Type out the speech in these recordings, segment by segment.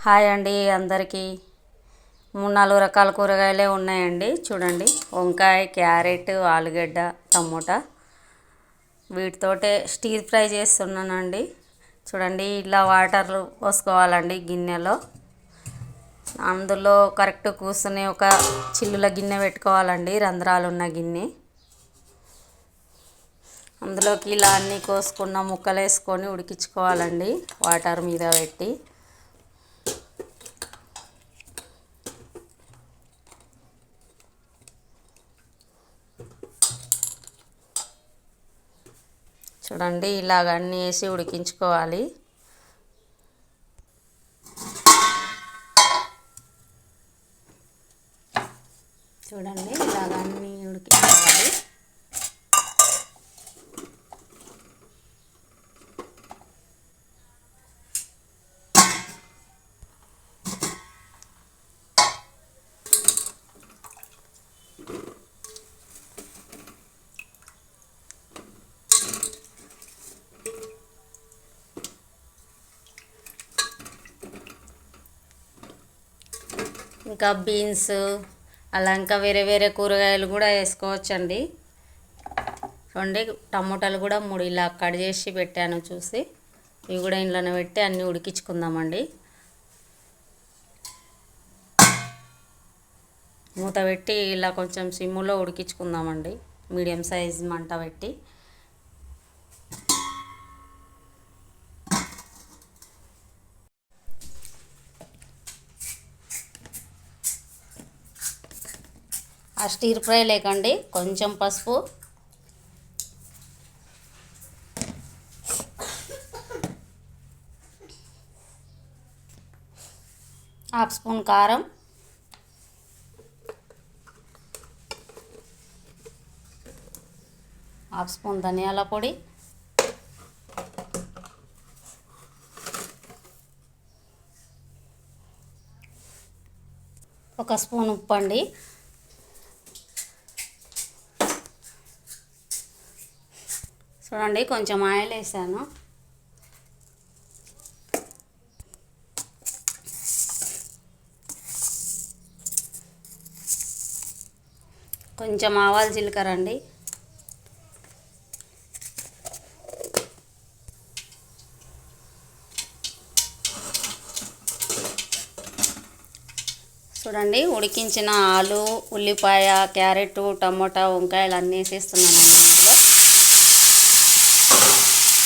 Hi అండి అందరికీ. 3-4 రకాల కూరగాయలే ఉన్నాయండి. చూడండి, వంకాయ, క్యారెట్, ఆలుగడ్డ, టమోటా. వీటితోటే స్టీర్ ఫ్రై చేస్తున్నానండి. చూడండి, ఇలా వాటర్ పోసుకోవాలండి గిన్నెలో. అందులో కరెక్ట్ కూర్చుని ఒక చిల్లుల గిన్నె పెట్టుకోవాలండి, రంధ్రాలు ఉన్న గిన్నె. అందులోకి ఇలా అన్నీ కోసుకున్న ముక్కలు వేసుకొని ఉడికించుకోవాలండి వాటర్ మీద పెట్టి. చూడండి, ఇలాగ అన్నీ వేసి ఉడికించుకోవాలి. చూడండి, ఇలాగ అన్నీ ఉడికించుకోవాలి. ఇంకా బీన్స్, అలా ఇంకా వేరే వేరే కూరగాయలు కూడా వేసుకోవచ్చండి. చూడండి, టమోటాలు కూడా 3 ఇలా కట్ చేసి పెట్టాను చూసి. ఇవి కూడా ఇంట్లోనే పెట్టి అన్నీ ఉడికించుకుందామండి. మూత పెట్టి ఇలా కొంచెం సిమ్ములో ఉడికించుకుందామండి, మీడియం సైజ్ మంట పెట్టి. ఆ స్టీర్ ఫ్రై లేకండి కొంచెం పసుపు, హాఫ్ స్పూన్ కారం, హాఫ్ స్పూన్ ధనియాల పొడి, ఒక స్పూన్ ఉప్పు అండి. చూడండి, కొంచెం ఆయిల్ వేసాను. కొంచెం ఆవాలు, జీలకర్ర అండి. చూడండి, ఉడికించిన ఆలు, ఉల్లిపాయ, క్యారెట్, టమోటా, వంకాయలు అన్నీ వేసేస్తున్నానండి.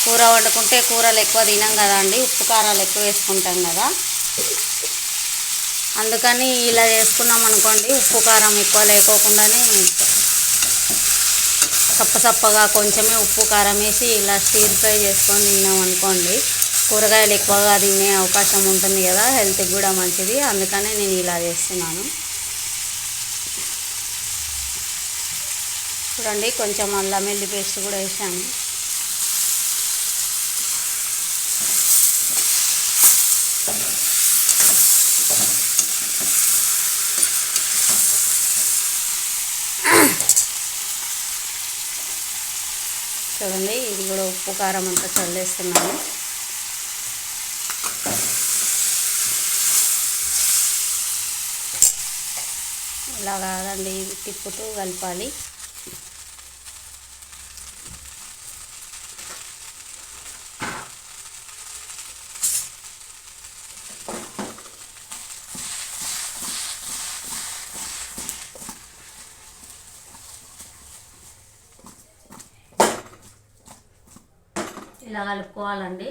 కూర వండుకుంటే కూరలు ఎక్కువ తినాం కదా అండి, ఉప్పు కారాలు ఎక్కువ వేసుకుంటాం కదా. అందుకని ఇలా చేసుకున్నాం అనుకోండి, ఉప్పు కారం ఎక్కువ లేకోకుండానే చప్పగా కొంచెమే ఉప్పు కారం వేసి ఇలా స్టీర్ ఫ్రై చేసుకొని తిన్నాం అనుకోండి, కూరగాయలు ఎక్కువగా తినే అవకాశం ఉంటుంది కదా, హెల్త్కి కూడా మంచిది. అందుకనే నేను ఇలా చేస్తున్నాను. చూడండి, కొంచెం అల్లం వెల్లుల్లి పేస్ట్ కూడా వేసాను. చూడండి, ఇది కూడా ఉప్పు కారం అంతా చల్లేస్తున్నాను. ఇలా కాదండి, తిప్పుతూ కలపాలి. ఇలా కలుపుకోవాలండి.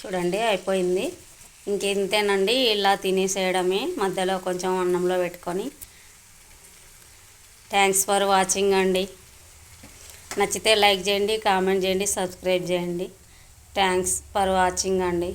చూడండి, అయిపోయింది. ఇంకెంతేనండి, ఇలా తినేసేయడమే, మధ్యలో కొంచెం అన్నంలో పెట్టుకొని. థ్యాంక్స్ ఫర్ వాచింగ్ అండి. నచ్చితే లైక్ చేయండి, కామెంట్ చేయండి, సబ్స్క్రైబ్ చేయండి. థ్యాంక్స్ ఫర్ వాచింగ్ అండి.